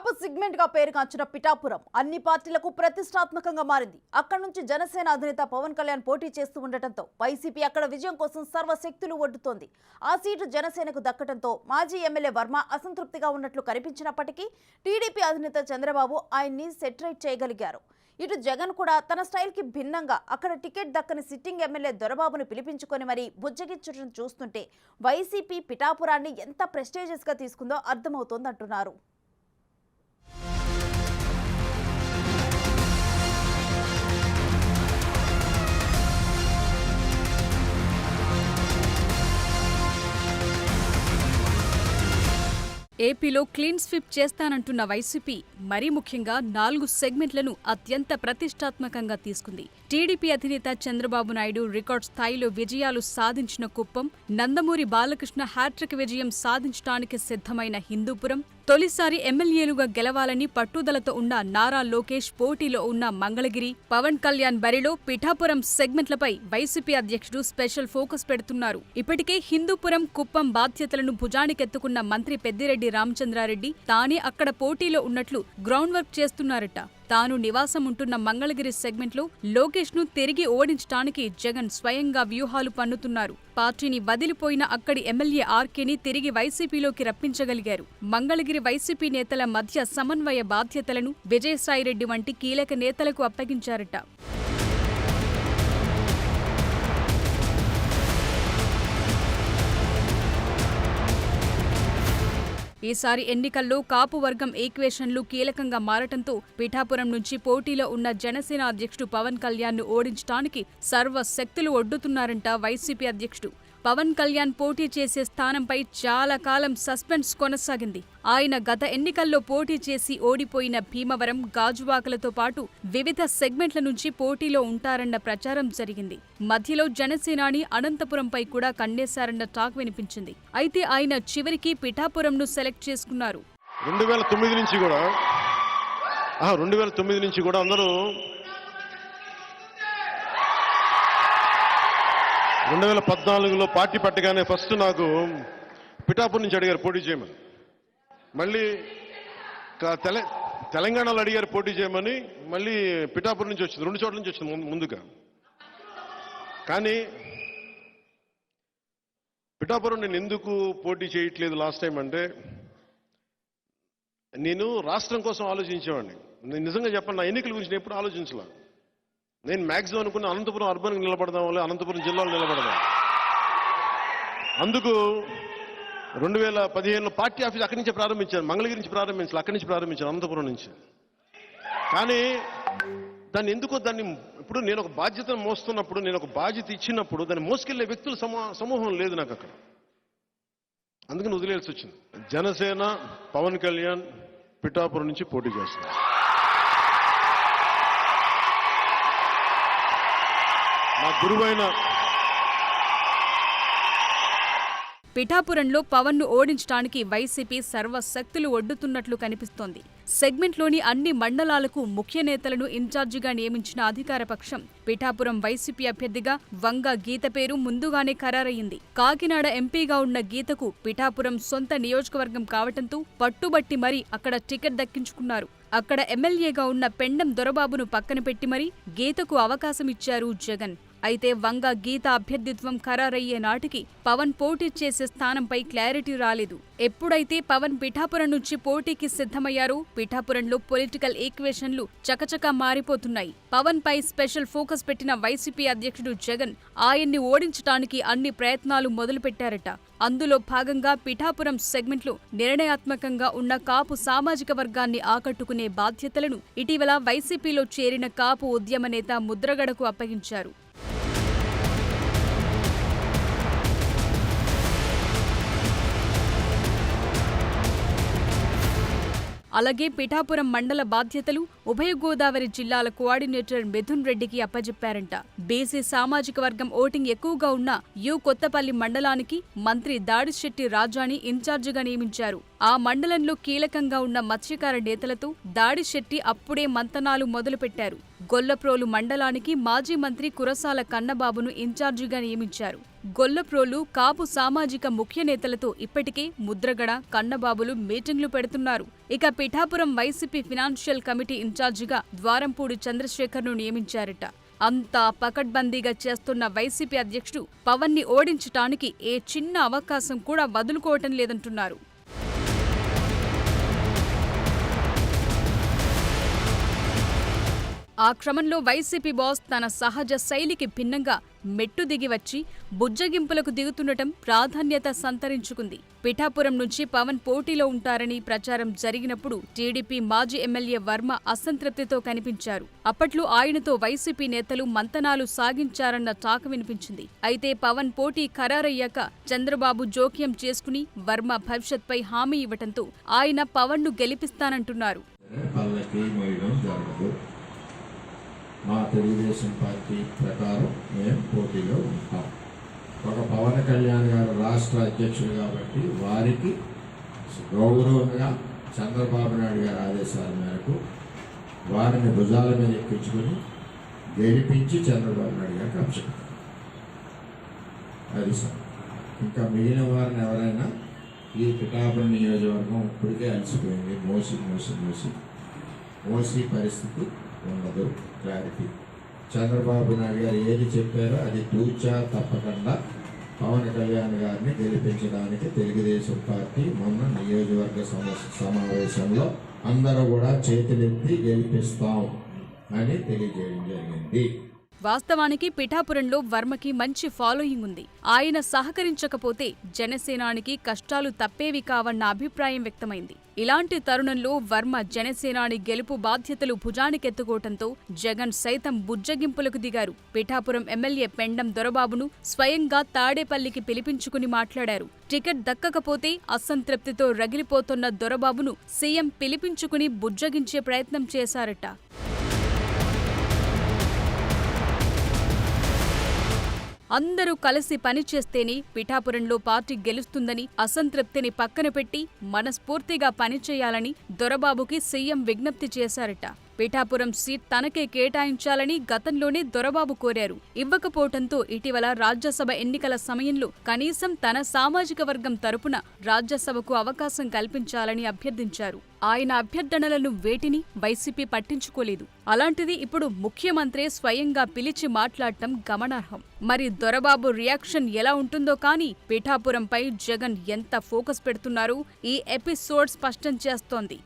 కాపు segment గా పేరుగాంచిన పిఠాపురం అన్ని పార్టీలకు ప్రతిష్టాత్మకంగా మారింది. అక్కడి నుంచి జనసేన అధినేత పవన్ కళ్యాణ్ పోటీ చేస్తూ ఉండటంతో వైసీపీ అక్కడ విజయం కోసం సర్వశక్తులు ఒడ్డుతోంది. ఆ సీటు జనసేనకు దక్కడంతో మాజీ ఎమ్మెల్యే వర్మ అసంతృప్తిగా ఉన్నట్లు కనిపించినప్పటికీ టీడీపీ అధినేత చంద్రబాబు ఆయన్ని సెటరైట్ చేయగలిగారు. ఇటు జగన్ కూడా తన స్టైల్ కి భిన్నంగా అక్కడ టికెట్ దక్కని సిట్టింగ్ ఎమ్మెల్యే దొరబాబును పిలిపించుకొని మరీ బుజ్జగించడం చూస్తుంటే వైసీపీ పిఠాపురాన్ని ఎంత ప్రెస్టీజియస్ గా తీసుకుందో అర్థమవుతోందంటున్నారు. ఏపీలో క్లీన్ స్వీప్ చేస్తానంటున్న వైసీపీ మరీ ముఖ్యంగా 4 సెగ్మెంట్లను అత్యంత ప్రతిష్టాత్మకంగా తీసుకుంది. టీడీపీ అధినేత చంద్రబాబు నాయుడు రికార్డ్ స్థాయిలో విజయాలు సాధించిన కుప్పం, నందమూరి బాలకృష్ణ హ్యాట్రిక్ విజయం సాధించడానికి సిద్ధమైన హిందూపురం, తొలిసారి ఎమ్మెల్యేలుగా గెలవాలని పట్టుదలతో ఉన్న నారా లోకేష్ పోటీలో ఉన్న మంగళగిరి, పవన్ కళ్యాణ్ బరిలో పిఠాపురం సెగ్మెంట్లపై వైసీపీ అధ్యక్షుడు స్పెషల్ ఫోకస్ పెడుతున్నారు. ఇప్పటికే హిందూపురం, కుప్పం బాధ్యతలను భుజానికెత్తుకున్న మంత్రి పెద్దిరెడ్డి రామచంద్రారెడ్డి తానే అక్కడ పోటీలో ఉన్నట్లు గ్రౌండ్ వర్క్ చేస్తున్నారట. తాను నివాసం ఉంటున్న మంగళగిరి సెగ్మెంట్లో లోకేష్ ను తిరిగి ఓడించడానికి జగన్ స్వయంగా వ్యూహాలు పన్నుతున్నారు. పార్టీని వదిలిపోయిన అక్కడి ఎమ్మెల్యే ఆర్కేని తిరిగి వైసీపీలోకి రప్పించగలిగారు. మంగళగిరి వైసీపీ నేతల మధ్య సమన్వయ బాధ్యతలను విజయసాయిరెడ్డి వంటి కీలక నేతలకు అప్పగించారట. ఈసారి ఎన్నికల్లో కాపు వర్గం ఈక్వేషన్లు కీలకంగా మారటంతో పిఠాపురం నుంచి పోటీలో ఉన్న జనసేన అధ్యక్షుడు పవన్ కళ్యాణ్ ను ఓడించడానికి సర్వశక్తులు ఒడ్డుతున్నారంట వైసీపీ అధ్యక్షుడు. పవన్ కళ్యాణ్ పోటీ చేసే స్థానంపై చాలా కాలం సస్పెన్స్ కొనసాగింది. ఆయన గత ఎన్నికల్లో పోటీ చేసి ఓడిపోయిన భీమవరం, గాజువాకలతో పాటు వివిధ సెగ్మెంట్ల నుంచి పోటీలో ఉంటారన్న ప్రచారం జరిగింది. మధ్యలో జనసేనాని అనంతపురంపై కూడా కన్నేశారన్న టాక్ వినిపించింది. అయితే ఆయన చివరికి పిఠాపురంను సెలెక్ట్ చేసుకున్నారు. 2009 నుంచి కూడా అందరూ 2014లో పార్టీ పట్టగానే ఫస్ట్ నాకు పిఠాపురం నుంచి అడిగారు పోటీ చేయమని. మళ్ళీ తెలంగాణలో అడిగారు పోటీ చేయమని. మళ్ళీ పిఠాపురం నుంచి వచ్చింది, 2 చోట్ల నుంచి వచ్చింది ముందుగా. కానీ పిఠాపురం నేను ఎందుకు పోటీ చేయట్లేదు లాస్ట్ టైం అంటే, నేను రాష్ట్రం కోసం ఆలోచించేవాడిని. నేను నిజంగా చెప్పండి, నా ఎన్నికల గురించి నేను ఎప్పుడు ఆలోచించలే. నేను మ్యాక్సిమం అనుకున్న అనంతపురం అర్బన్కి నిలబడదాం, అనంతపురం జిల్లాలో నిలబడదాం. అందుకు 2015లో పార్టీ ఆఫీస్ అక్కడి నుంచే ప్రారంభించాను. మంగళగిరి నుంచి ప్రారంభించాలి, అక్కడి నుంచి ప్రారంభించాను, అనంతపురం నుంచి. కానీ దాన్ని ఇప్పుడు నేను ఒక బాధ్యతను మోస్తున్నప్పుడు, నేను ఒక బాధ్యత ఇచ్చినప్పుడు దాన్ని మోసుకెళ్లే వ్యక్తుల సమూహం లేదు నాకు అక్కడ. అందుకని వదిలేయాల్సి వచ్చింది. జనసేన పవన్ కళ్యాణ్ పిఠాపురం నుంచి పోటీ చేస్తున్నారు. మా గురువైన పిఠాపురంలో పవన్ ను ఓడించడానికి వైసీపీ సర్వశక్తులు ఒడ్డుతున్నట్లు కనిపిస్తోంది. సెగ్మెంట్లోని అన్ని మండలాలకు ముఖ్య నేతలను ఇన్ఛార్జిగా నియమించిన అధికార పక్షం పిఠాపురం వైసీపీ అభ్యర్థిగా వంగ గీత పేరు ముందుగానే ఖరారయ్యింది. కాకినాడ ఎంపీగా ఉన్న గీతకు పిఠాపురం సొంత నియోజకవర్గం కావటంతో పట్టుబట్టి మరీ అక్కడ టికెట్ దక్కించుకున్నారు. అక్కడ ఎమ్మెల్యేగా ఉన్న పెండం దొరబాబును పక్కన పెట్టి మరీ గీతకు అవకాశం ఇచ్చారు జగన్. అయితే వంగ గీత అభ్యర్థిత్వం ఖరారయ్యే నాటికి పవన్ పోటీ చేసే స్థానంపై క్లారిటీ రాలేదు. ఎప్పుడైతే పవన్ పిఠాపురం నుంచి పోటీకి సిద్ధమయ్యారో పిఠాపురంలో పొలిటికల్ ఈక్వేషన్లు చకచకా మారిపోతున్నాయి. పవన్ పై స్పెషల్ ఫోకస్ పెట్టిన వైసీపీ అధ్యక్షుడు జగన్ ఆయన్ని ఓడించడానికి అన్ని ప్రయత్నాలు మొదలుపెట్టారట. అందులో భాగంగా పిఠాపురం సెగ్మెంట్లో నిర్ణయాత్మకంగా ఉన్న కాపు సామాజిక వర్గాన్ని ఆకట్టుకునే బాధ్యతలను ఇటీవల వైసీపీలో చేరిన కాపు ఉద్యమ నేత ముద్రగడకు అప్పగించారు. అలాగే పిఠాపురం మండల బాధ్యతలు ఉభయ గోదావరి జిల్లాల కోఆర్డినేటర్ మిథున్ రెడ్డికి అప్పజెప్పారంట. బీసీ సామాజిక వర్గం ఓటింగ్ ఎక్కువగా ఉన్న యు కొత్తపల్లి మండలానికి మంత్రి దాడిశెట్టి రాజాని ఇన్ఛార్జిగా నియమించారు. ఆ మండలంలో కీలకంగా ఉన్న మత్స్యకార నేతలతో దాడిశెట్టి అప్పుడే మంతనాలు మొదలుపెట్టారు. గొల్లప్రోలు మండలానికి మాజీ మంత్రి కురసాల కన్నబాబును ఇన్ఛార్జిగా నియమించారు. గొల్లప్రోలు, కాపు సామాజిక ముఖ్య నేతలతో ఇప్పటికే ముద్రగడ, కన్నబాబులు మీటింగ్లు పెడుతున్నారు. ఇక పిఠాపురం వైసీపీ ఫినాన్షియల్ కమిటీ ఇన్ఛార్జిగా ద్వారంపూడి చంద్రశేఖర్ను నియమించారట. అంతా పకడ్బందీగా చేస్తున్న వైసీపీ అధ్యక్షుడు పవన్ ని ఓడించటానికి ఏ చిన్న అవకాశం కూడా వదులుకోవటం లేదంటున్నారు. ఆ క్రమంలో వైసీపీ బాస్ తన సహజ శైలికి భిన్నంగా మెట్టు దిగి వచ్చి బుజ్జగింపులకు దిగుతుండటం ప్రాధాన్యత సంతరించుకుంది. పిఠాపురం నుంచి పవన్ పోటీలో ఉంటారని ప్రచారం జరిగినప్పుడు టీడీపీ మాజీ ఎమ్మెల్యే వర్మ అసంతృప్తితో కనిపించారు. అప్పట్లో ఆయనతో వైసీపీ నేతలు మంతనాలు సాగించారన్న టాక్ వినిపించింది. అయితే పవన్ పోటీ ఖరారయ్యాక చంద్రబాబు జోక్యం చేసుకుని వర్మ భవిష్యత్పై హామీ ఇవ్వటంతో ఆయన పవన్ ను గెలిపిస్తానంటున్నారు. మా తెలుగుదేశం పార్టీ ప్రకారం మేము పోటీలో ఉంటాం. ఒక పవన్ కళ్యాణ్ గారు రాష్ట్ర అధ్యక్షుడు కాబట్టి వారికి గౌరవంగా చంద్రబాబు నాయుడు గారి ఆదేశాల మేరకు వారిని భుజాల మీద ఎక్కించుకుని గెలిపించి చంద్రబాబు నాయుడు గారికి అప్పచెప్పారు. అది సార్. ఇంకా మిగిలిన వారిని ఎవరైనా ఈ పిఠాపురం నియోజకవర్గం ఇప్పటికే అలసిపోయింది. మోసి పరిస్థితి ఉండదు. క్లారిటీ. చంద్రబాబు నాయుడు గారు ఏది చెప్పారో అది తూచా తప్పకుండా పవన్ కళ్యాణ్ గారిని గెలిపించడానికి తెలుగుదేశం పార్టీ మొన్న నియోజకవర్గ సమావేశంలో అందరూ కూడా చేతులెత్తి గెలిపిస్తాం అని తెలియజేయడం జరిగింది. వాస్తవానికి పిఠాపురంలో వర్మకి మంచి ఫాలోయింగ్ ఉంది. ఆయన సహకరించకపోతే జనసేనానికి కష్టాలు తప్పేవి కావన్న అభిప్రాయం వ్యక్తమైంది. ఇలాంటి తరుణంలో వర్మ జనసేనాని గెలుపు బాధ్యతలు భుజానికెత్తుకోవటంతో జగన్ సైతం బుజ్జగింపులకు దిగారు. పిఠాపురం ఎమ్మెల్యే పెండం దొరబాబును స్వయంగా తాడేపల్లికి పిలిపించుకుని మాట్లాడారు. టికెట్ దక్కకపోతే అసంతృప్తితో రగిలిపోతున్న దొరబాబును సీఎం పిలిపించుకుని బుజ్జగించే ప్రయత్నం చేశారట. అందరూ కలిసి పనిచేస్తేనే పిఠాపురంలో పార్టీ గెలుస్తుందని, అసంతృప్తిని పక్కన పెట్టి మనస్ఫూర్తిగా పనిచేయాలని దొరబాబుకి సీఎం విజ్ఞప్తి చేశారట. పిఠాపురం సీట్ తనకే కేటాయించాలని గతంలోనే దొరబాబు కోరారు. ఇవ్వకపోవటంతో ఇటీవల రాజ్యసభ ఎన్నికల సమయంలో కనీసం తన సామాజిక వర్గం తరపున రాజ్యసభకు అవకాశం కల్పించాలని అభ్యర్థించారు. ఆయన అభ్యర్థనలను వేటిని వైసీపీ పట్టించుకోలేదు. అలాంటిది ఇప్పుడు ముఖ్యమంత్రి స్వయంగా పిలిచి మాట్లాడటం గమనార్హం. మరి దొరబాబు రియాక్షన్ ఎలా ఉంటుందో కానీ పిఠాపురంపై జగన్ ఎంత ఫోకస్ పెడుతున్నారో ఈ ఎపిసోడ్ స్పష్టం చేస్తోంది.